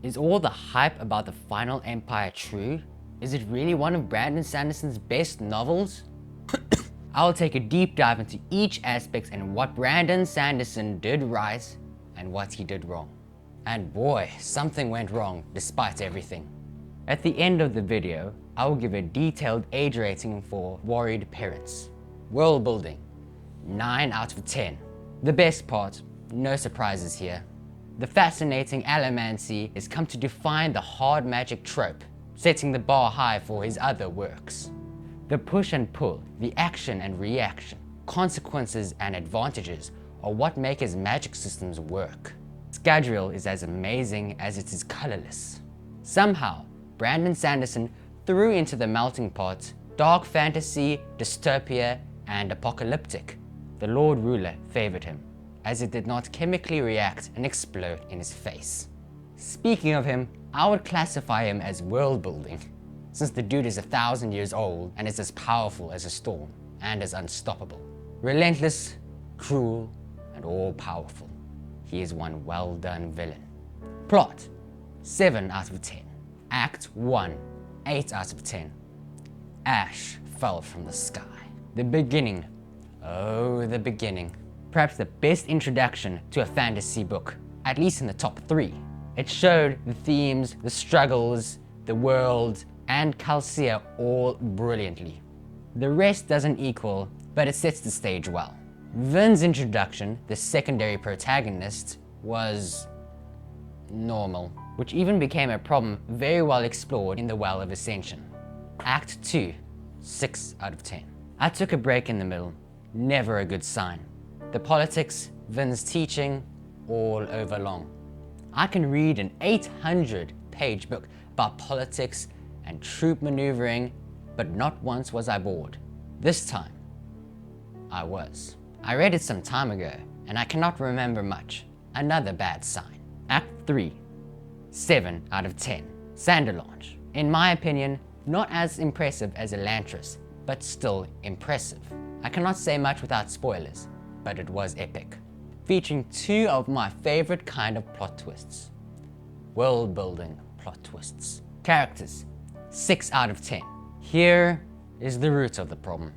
Is all the hype about the final empire true? Is it really one of Brandon Sanderson's best novels? I'll take a deep dive into each aspect and what Brandon Sanderson did right and what he did wrong. And boy, something went wrong despite everything. At the end of the video, I will give a detailed age rating for Worried Parents. World building, 9 out of 10. The best part, no surprises here. The fascinating Allomancy has come to define the hard magic trope, setting the bar high for his other works. The push and pull, the action and reaction, consequences and advantages are what make his magic systems work. Scadrial is as amazing as it is colorless. Somehow, Brandon Sanderson threw into the melting pot dark fantasy, dystopia, and apocalyptic. The Lord Ruler favored him, as it did not chemically react and explode in his face. Speaking of him, I would classify him as world building, since the dude is 1,000 years old and is as powerful as a storm and as unstoppable. Relentless, cruel, and all-powerful. He is one well-done villain. Plot, 7 out of 10. Act 1, 8 out of 10. Ash fell from the sky. The beginning. Oh, the beginning. Perhaps the best introduction to a fantasy book, at least in the top 3. It showed the themes, the struggles, the world, and Calcea all brilliantly. The rest doesn't equal, but it sets the stage well. Vin's introduction, the secondary protagonist, was normal, which even became a problem very well explored in The Well of Ascension. Act 2, 6 out of 10. I took a break in the middle, never a good sign. The politics, Vin's teaching, all over long. I can read an 800-page book about politics and troop maneuvering, but not once was I bored. This time, I was. I read it some time ago, and I cannot remember much. Another bad sign. Act 3, 7 out of 10. Sanderlange. In my opinion, not as impressive as Elantris, but still impressive. I cannot say much without spoilers, but it was epic. Featuring 2 of my favorite kind of plot twists. World-building plot twists. Characters, 6 out of 10. Here is the root of the problem.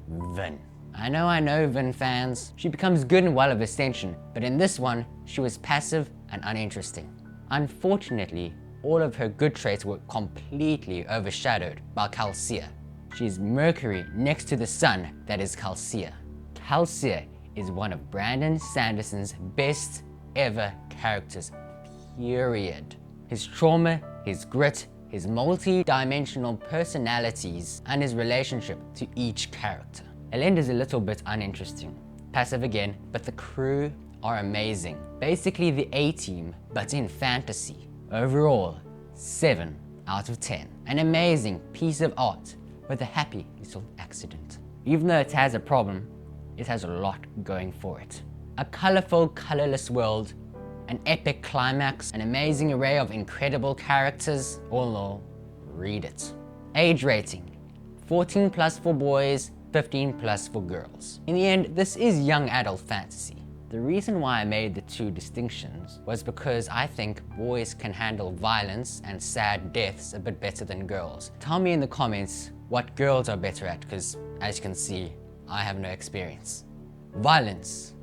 Vin. I know Vin fans. She becomes good in Well of Ascension, but in this one, she was passive and uninteresting. Unfortunately, all of her good traits were completely overshadowed by Calcea. She's Mercury next to the sun that is Calcea. Calcea is one of Brandon Sanderson's best ever characters, period. His trauma, his grit, his multi-dimensional personalities, and his relationship to each character. Elend is a little bit uninteresting, passive again, but the crew are amazing. Basically the A-team, but in fantasy. Overall, 7 out of 10. An amazing piece of art with a happy little accident. Even though it has a problem, it has a lot going for it. A colorful, colorless world, an epic climax, an amazing array of incredible characters. All in all, read it. Age rating, 14 plus for boys, 15 plus for girls. In the end, this is young adult fantasy. The reason why I made the 2 distinctions was because I think boys can handle violence and sad deaths a bit better than girls. Tell me in the comments what girls are better at, because as you can see, I have no experience. Violence.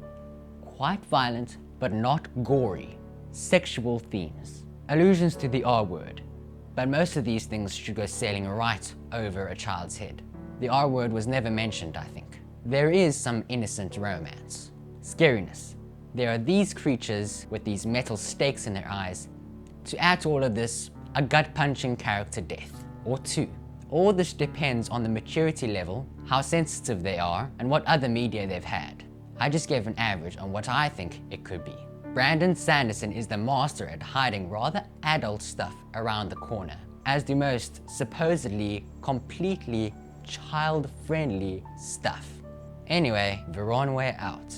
Quite violent, but not gory. Sexual themes. Allusions to the R word. But most of these things should go sailing right over a child's head. The R word was never mentioned, I think. There is some innocent romance. Scariness. There are these creatures with these metal stakes in their eyes. To add to all of this, a gut-punching character death, or 2. All this depends on the maturity level, how sensitive they are, and what other media they've had. I just gave an average on what I think it could be. Brandon Sanderson is the master at hiding rather adult stuff around the corner, as do most supposedly completely child-friendly stuff. Anyway, Veronway out.